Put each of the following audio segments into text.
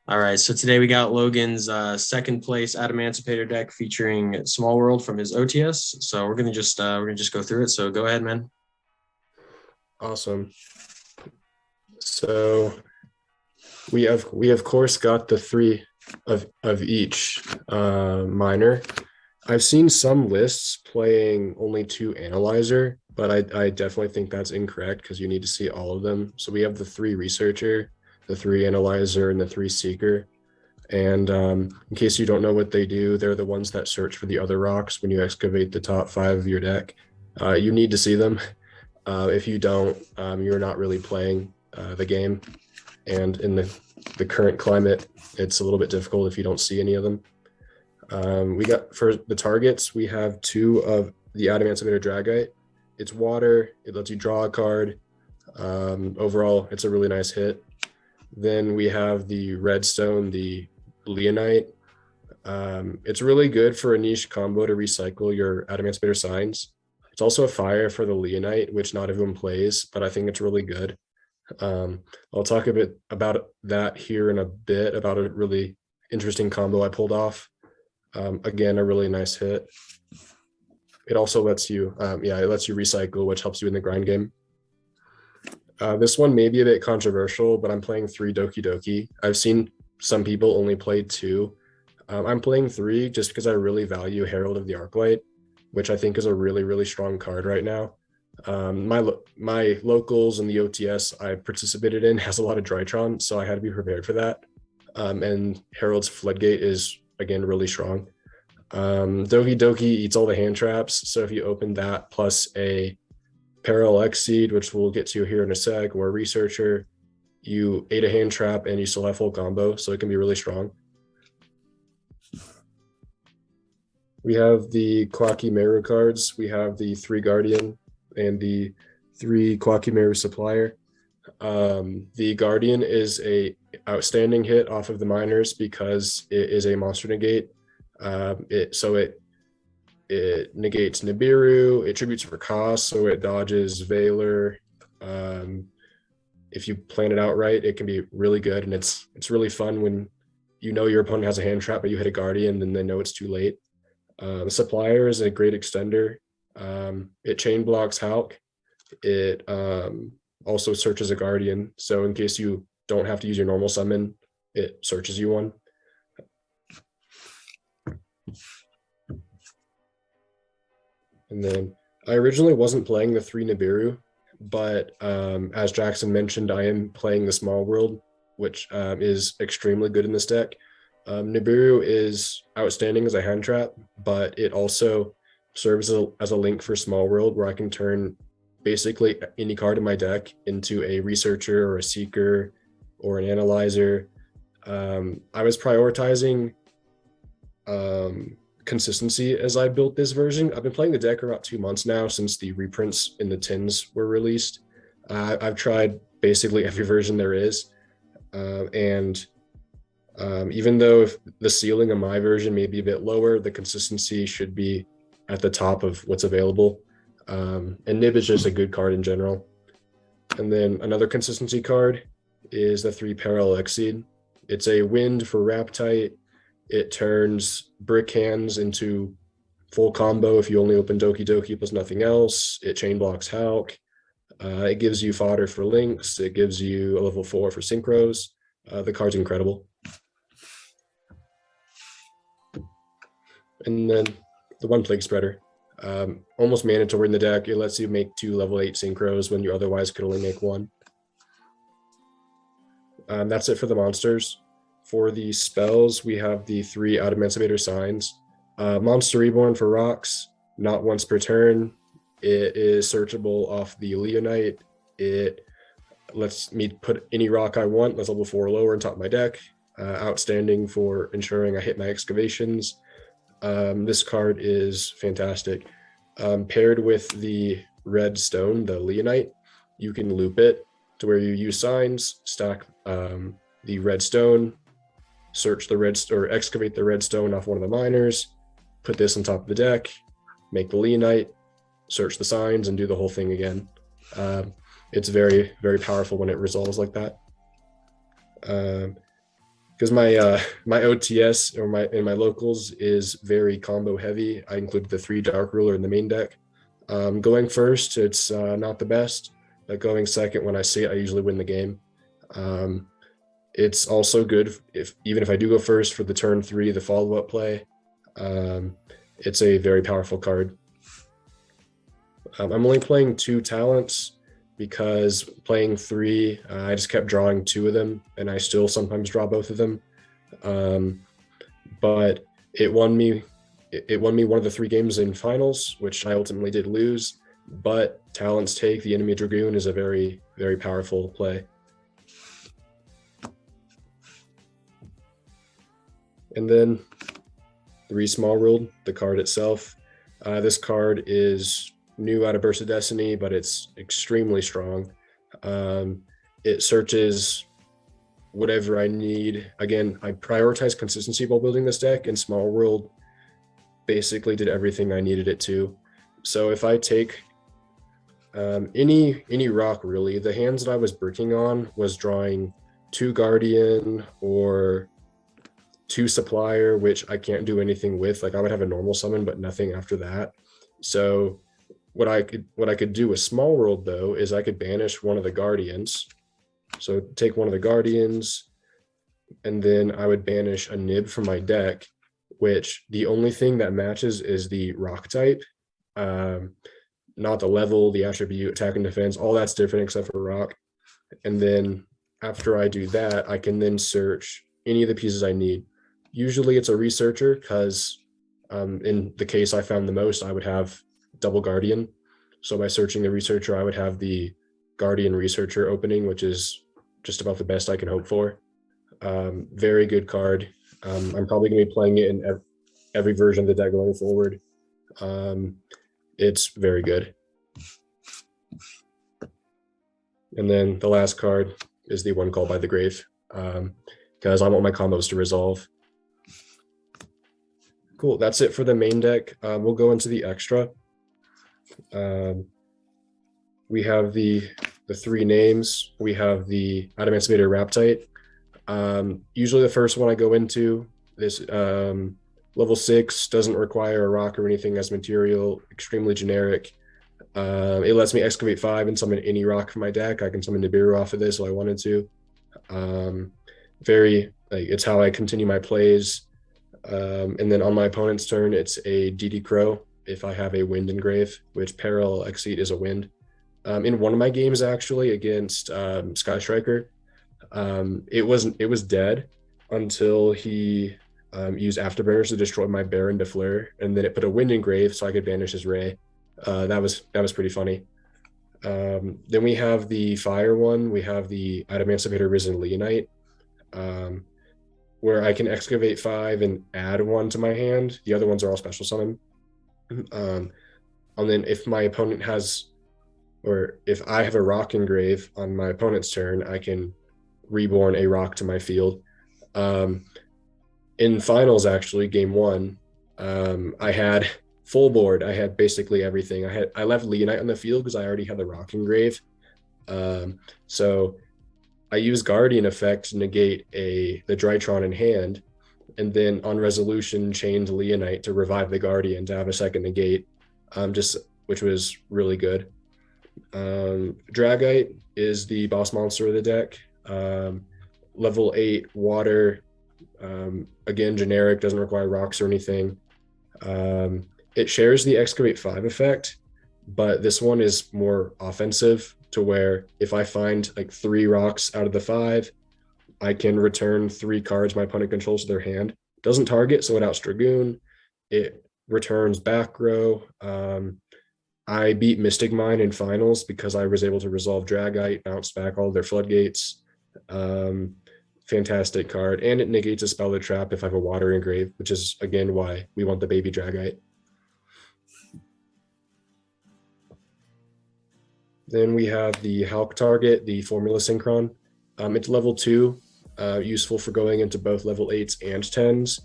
All right, so today we got Logan's second place Adamancipator deck featuring Small World from his OTS. So we're gonna just go through it. So go ahead, man. Awesome. So we of course got the three of each minor. I've seen some lists playing only two analyzer, but I definitely think that's incorrect because you need to see all of them. So we have the three researcher, the three analyzer, and the three seeker. And in case you don't know what they do, they're the ones that search for the other rocks when you excavate the top five of your deck. You need to see them. If you don't, you're not really playing the game. And in the current climate, it's a little bit difficult if you don't see any of them. We got for the targets, we have two of the Adamancipator Dragite. It's water, it lets you draw a card. Overall, it's a really nice hit. Then we have the Redstone, the Leonite. It's really good for a niche combo to recycle your Adamancipator signs. It's also a fire for the Leonite, which not everyone plays, but I think it's really good. I'll talk a bit about that here in a bit, about a really interesting combo I pulled off. Again, a really nice hit. It also lets you, it lets you recycle, which helps you in the grind game. This one may be a bit controversial, but I'm playing three Doki Doki. I've seen some people only play two. I'm playing three just because I really value Herald of the Arclight, which I think is a really, really strong card right now. My locals and the OTS I participated in has a lot of Drytron, so I had to be prepared for that. And Herald's Floodgate is, again, really strong. Doki Doki eats all the hand traps, so if you open that plus a Parallel Exceed, which we'll get to here in a sec, or a Researcher, you ate a hand trap and you still have full combo, so it can be really strong. We have the Kwakimeru cards. We have the 3 Guardian and the 3 Kwakimeru Supplier. The Guardian is a outstanding hit off of the miners because it is a monster negate. It negates Nibiru, it tributes for cost, so it dodges Valor. If you plan it out right, it can be really good, and it's really fun when you know your opponent has a hand trap, but you hit a Guardian, and they know it's too late. Supplier is a great extender. It chain blocks Hulk. It also searches a Guardian, so in case you don't have to use your normal summon, it searches you one. And then I originally wasn't playing the 3 Nibiru, but as Jackson mentioned, I am playing the Small World, which is extremely good in this deck. Nibiru is outstanding as a hand trap, but it also serves as a link for Small World, where I can turn basically any card in my deck into a Researcher or a Seeker or an Analyzer. I was prioritizing consistency as I built this version. I've been playing the deck for about 2 months now since the reprints in the tins were released. I've tried basically every version there is. And even though if the ceiling of my version may be a bit lower, the consistency should be at the top of what's available. And Nib is just a good card in general. And then another consistency card is the 3 Parallel Exceed. It's a wind for Raptite. It turns Brick Hands into full combo if you only open Doki Doki plus nothing else. It chain blocks Hulk. It gives you fodder for links. It gives you a level 4 for synchros. The card's incredible. And then the 1 Plague Spreader. Almost mandatory in the deck. It lets you make 2 level 8 synchros when you otherwise could only make 1. That's it for the monsters. For the spells, we have the 3 Adamancipator signs. Monster Reborn for rocks, not once per turn. It is searchable off the Leonite. It lets me put any rock I want, that's level 4 or lower, on top of my deck. Outstanding for ensuring I hit my excavations. This card is fantastic. Paired with the red stone, the Leonite, you can loop it to where you use signs, stack the red stone, search the red or excavate the red stone off one of the miners, put this on top of the deck, make the Leonite, search the signs, and do the whole thing again. It's very, very powerful when it resolves like that. because my OTS or my locals is very combo heavy. I include the 3 Dark Ruler in the main deck. Going first, it's not the best, but going second, when I see it, I usually win the game. It's also good even if I do go first for the turn 3, the follow-up play. It's a very powerful card. I'm only playing 2 talents because playing 3, I just kept drawing 2 of them, and I still sometimes draw both of them. But it won me. It won me one of the 3 games in finals, which I ultimately did lose. But talents take the enemy Dragoon is a very, very powerful play. And then 3 Small World, the card itself. This card is new out of Burst of Destiny, but it's extremely strong. It searches whatever I need. Again, I prioritize consistency while building this deck, and Small World basically did everything I needed it to. So if I take any rock, really, the hands that I was bricking on was drawing 2 Guardian or 2 Supplier, which I can't do anything with. Like, I would have a normal summon, but nothing after that. So what I could do with Small World, though, is I could banish one of the Guardians. So take one of the Guardians, and then I would banish a Nib from my deck, which the only thing that matches is the rock type. Not the level, the attribute, attack and defense, all that's different except for rock. And then after I do that, I can then search any of the pieces I need. Usually it's a researcher, because in the case I found the most, I would have double Guardian. So by searching the researcher, I would have the Guardian researcher opening, which is just about the best I can hope for. Very good card. I'm probably going to be playing it in every version of the deck going forward. It's very good. And then the last card is the one called by the grave, because I want my combos to resolve. Cool, that's it for the main deck. We'll go into the extra. We have the 3 names. We have the Adamancipator Raptite. Usually the first one I go into, this level 6, doesn't require a rock or anything as material, extremely generic. It lets me excavate 5 and summon any rock from my deck. I can summon Nibiru off of this if I wanted to. It's how I continue my plays. And then on my opponent's turn, it's a DD Crow if I have a wind engrave, which Parallel Exceed is a wind. In one of my games, actually, against Sky Striker, it was dead until he used Afterburners to destroy my Baron de Fleur, and then it put a wind engrave so I could banish his Ray. That was pretty funny. Then we have the fire one. We have the Adamancipator Risen Leonite, where I can excavate 5 and add 1 to my hand. The other ones are all special summon. And then if my opponent has, or if I have a rock engrave on my opponent's turn, I can reborn a rock to my field. In finals, actually, game 1, I had full board. I had basically everything. I left Leonite on the field because I already had the rock engrave. So I used Guardian effect to negate the Drytron in hand, and then on resolution chained Leonite to revive the Guardian to have a second negate, which was really good. Dragite is the boss monster of the deck. Level 8 water, again generic, doesn't require rocks or anything. It shares the Excavate 5 effect, but this one is more offensive, to where if I find like 3 rocks out of the 5, I can return 3 cards my opponent controls to their hand. Doesn't target, so it outs Dragoon. It returns back row. I beat Mystic Mine in finals because I was able to resolve Dragite, bounce back all their floodgates. Fantastic card. And it negates a spell or trap if I have a water engrave, which is, again, why we want the baby Dragite. Then we have the Hulk target, the Formula Synchron. It's level 2, useful for going into both level 8s and 10s.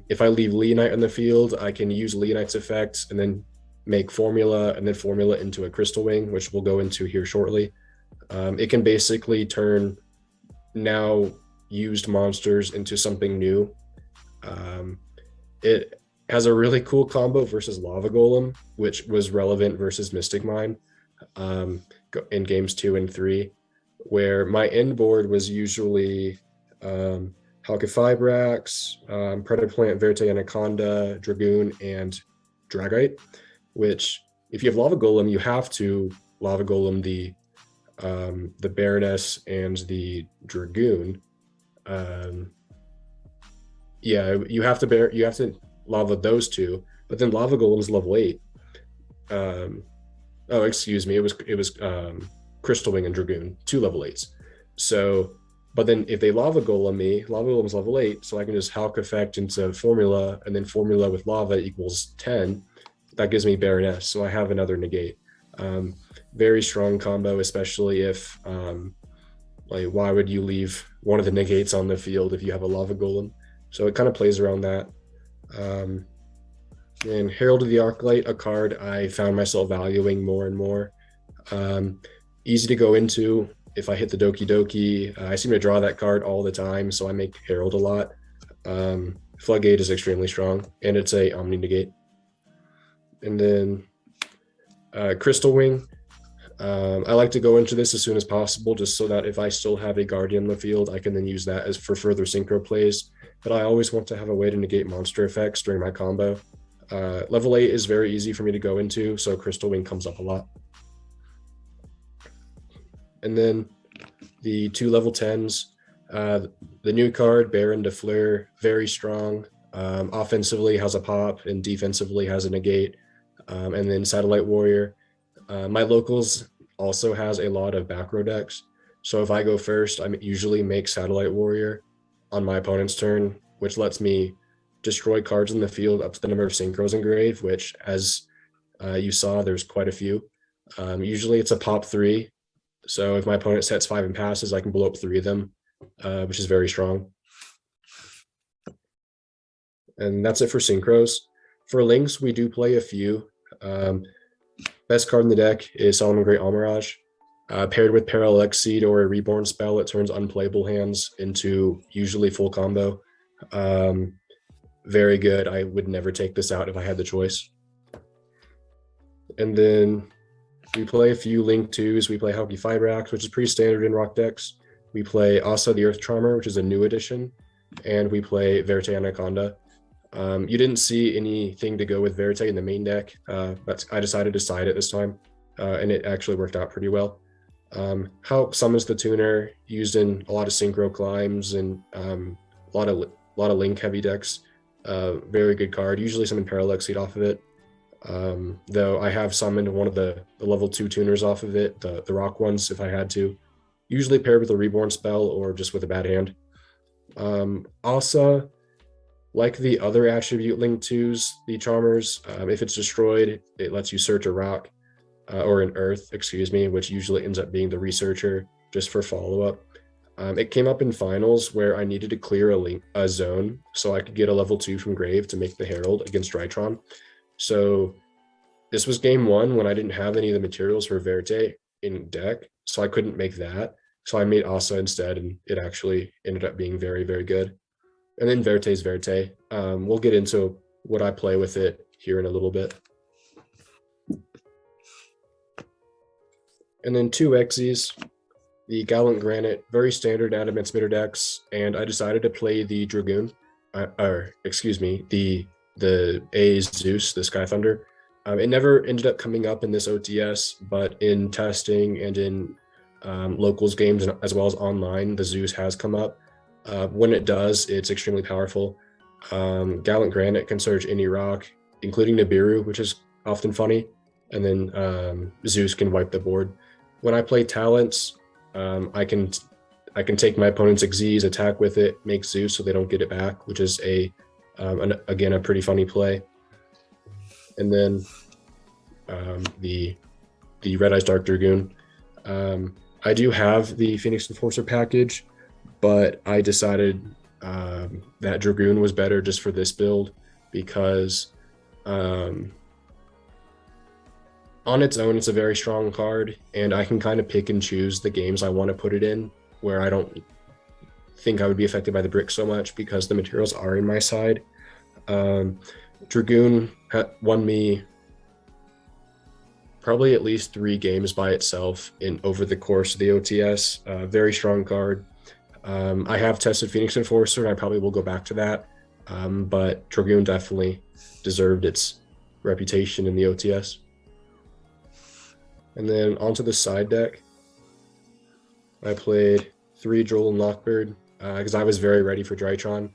If I leave Leonite on the field, I can use Leonite's effects and then make Formula, and then Formula into a Crystal Wing, which we'll go into here shortly. It can basically turn now used monsters into something new. It has a really cool combo versus Lava Golem, which was relevant versus Mystic Mine in games 2 and 3, where my end board was usually Halqifibrax, Predaplant, Verte Anaconda, Dragoon, and Dragite, which if you have Lava Golem, you have to Lava Golem the Baroness and the Dragoon. You have to lava those two, but then Lava Golem's level 8. Excuse me, it was Crystal Wing and Dragoon, 2 level 8s. So, but then if they Lava Golem me, Lava Golem's level 8, so I can just Hulk effect into Formula, and then Formula with Lava equals 10. That gives me Baroness, so I have another negate. Very strong combo, especially if why would you leave one of the negates on the field if you have a Lava Golem? So it kind of plays around that. And Herald of the Arclight, a card I found myself valuing more and more. Easy to go into. If I hit the Doki Doki, I seem to draw that card all the time, so I make Herald a lot. Floodgate is extremely strong, and it's a Omni Negate. And then Crystal Wing. I like to go into this as soon as possible, just so that if I still have a Guardian in the field, I can then use that as for further Synchro plays. But I always want to have a way to negate monster effects during my combo. Level 8 is very easy for me to go into, so Crystal Wing comes up a lot. And then the 2 level 10s, the new card, Baron de Fleur, very strong. Offensively has a pop, and defensively has a negate. And then Satellite Warrior. My locals also has a lot of back row decks. So if I go first, I usually make Satellite Warrior on my opponent's turn, which lets me destroy cards in the field up to the number of Synchros engraved, which, as you saw, there's quite a few. Usually it's a pop 3. So if my opponent sets 5 and passes, I can blow up 3 of them, which is very strong. And that's it for Synchros. For links, we do play a few. Best card in the deck is Solomon Great Almirage. Paired with Parallel Exceed or a Reborn spell, it turns unplayable hands into usually full combo. Very good. I would never take this out if I had the choice. And then we play a few Link 2s. We play Halqifibrax, which is pretty standard in rock decks. We play Asa the Earth Charmer, which is a new addition. And we play Verte Anaconda. You didn't see anything to go with Verte in the main deck, but I decided to side it this time, and it actually worked out pretty well. Hulk summons the tuner, used in a lot of Synchro climbs and a lot of Link heavy decks. Very good card. Usually summon Parallel Exceed off of it, though I have summoned one of the level 2 tuners off of it, the rock ones if I had to. Usually paired with a Reborn spell or just with a bad hand. Asa, like the other attribute Link 2s, the Charmers, if it's destroyed, it lets you search a rock, or an earth, excuse me, which usually ends up being the Researcher, just for follow-up. It came up in finals where I needed to clear a zone so I could get a level 2 from Grave to make the Herald against Drytron. So this was game 1 when I didn't have any of the materials for Verte in deck, so I couldn't make that. So I made Asa instead, and it actually ended up being very, very good. And then Verte's Verte. We'll get into what I play with it here in a little bit. And then 2 Xyz, the Gallant Granite, very standard Adamancipator decks, and I decided to play the Dragoon, the A's Zeus, the Sky Thunder. It never ended up coming up in this OTS, but in testing and in locals games, as well as online, the Zeus has come up. When it does, it's extremely powerful. Gallant Granite can search any rock, including Nibiru, which is often funny, and then Zeus can wipe the board. When I play talents, I can take my opponent's Xyz, attack with it, make Zeus so they don't get it back, which is again a pretty funny play. And then the Red Eyes Dark Dragoon. I do have the Phoenix Enforcer package, but I decided that Dragoon was better just for this build because on its own, it's a very strong card, and I can kind of pick and choose the games I want to put it in, where I don't think I would be affected by the brick so much because the materials are in my side. Dragoon won me probably at least 3 games by itself in over the course of the OTS. Very strong card. I have tested Phoenix Enforcer, and I probably will go back to that. But Dragoon definitely deserved its reputation in the OTS. And then onto the side deck, I played 3 Joel and Lockbird because I was very ready for Drytron.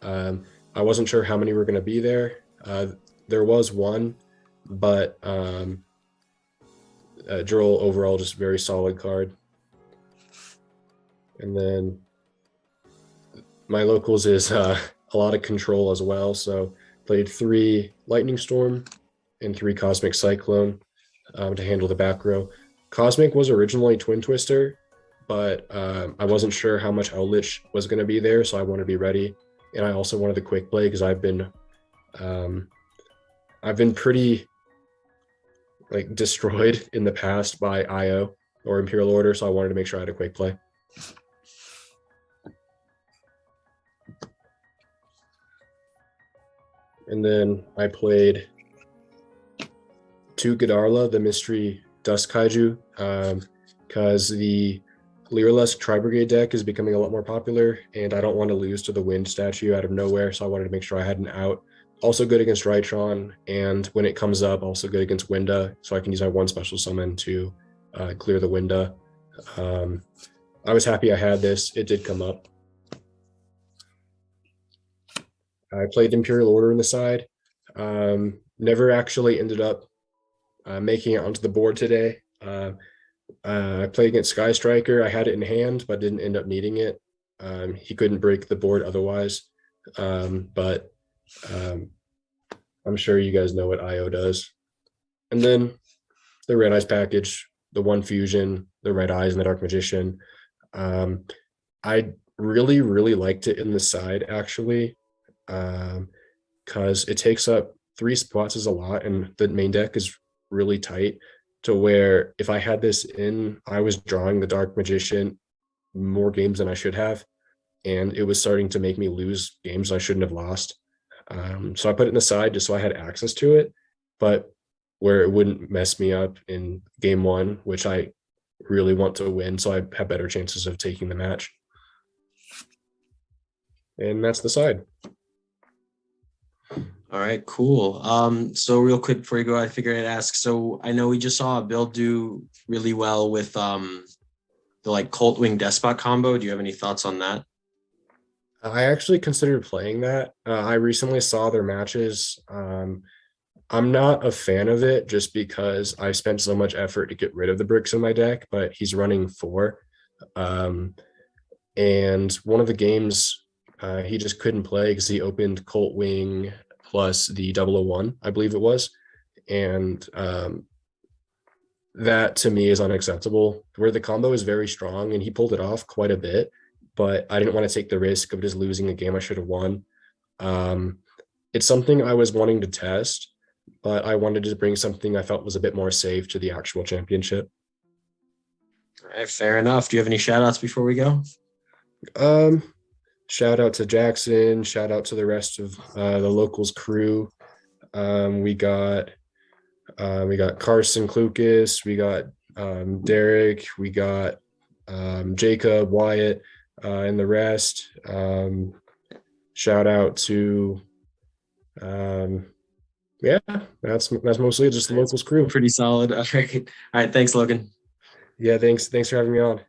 I wasn't sure how many were going to be there. There was one, but Joel overall just very solid card. And then my locals is a lot of control as well. So played 3 Lightning Storm and 3 Cosmic Cyclone to handle the back row. Cosmic was originally Twin Twister, but I wasn't sure how much Eldritch was going to be there, so I wanted to be ready. And I also wanted the quick play because I've been pretty like destroyed in the past by IO or Imperial Order, so I wanted to make sure I had a quick play. And then I played 2 Godarla, the Mystery Dust Kaiju, because the Lyrilusk Tri-Brigade deck is becoming a lot more popular, and I don't want to lose to the Wind statue out of nowhere, so I wanted to make sure I had an out. Also good against Rytron, and when it comes up, also good against Winda, so I can use my 1 special summon to clear the Winda. I was happy I had this. It did come up. I played Imperial Order on the side. Never actually ended up making it onto the board today. I played against Sky Striker. I had it in hand, but didn't end up needing it. He couldn't break the board otherwise. But I'm sure you guys know what IO does. And then the Red Eyes package, the 1 fusion, the Red Eyes, and the Dark Magician. I really, really liked it in the side, actually, because it takes up 3 spots is a lot, and the main deck is really tight to where if I had this in, I was drawing the Dark Magician more games than I should have, and it was starting to make me lose games I shouldn't have lost. So I put it in the side just so I had access to it, but where it wouldn't mess me up in game 1, which I really want to win, so I have better chances of taking the match. And that's the side. All right, cool. So real quick before you go, I figured I'd ask. So I know we just saw a build do really well with the like Cult Wing Despot combo. Do you have any thoughts on that? I actually considered playing that. I recently saw their matches. I'm not a fan of it just because I spent so much effort to get rid of the bricks in my deck, but he's running 4. And one of the games he just couldn't play because he opened Colt Wing plus the 001, I believe it was. And that to me is unacceptable, where the combo is very strong and he pulled it off quite a bit, but I didn't want to take the risk of just losing a game I should have won. It's something I was wanting to test, but I wanted to bring something I felt was a bit more safe to the actual championship. All right, fair enough. Do you have any shout outs before we go? Shout out to Jackson, shout out to the rest of the locals crew. We got Carson Klukas, we got Derek, we got Jacob, Wyatt, and the rest. Shout out to that's mostly just the locals crew. Pretty solid. All right. Thanks, Logan. Yeah, thanks for having me on.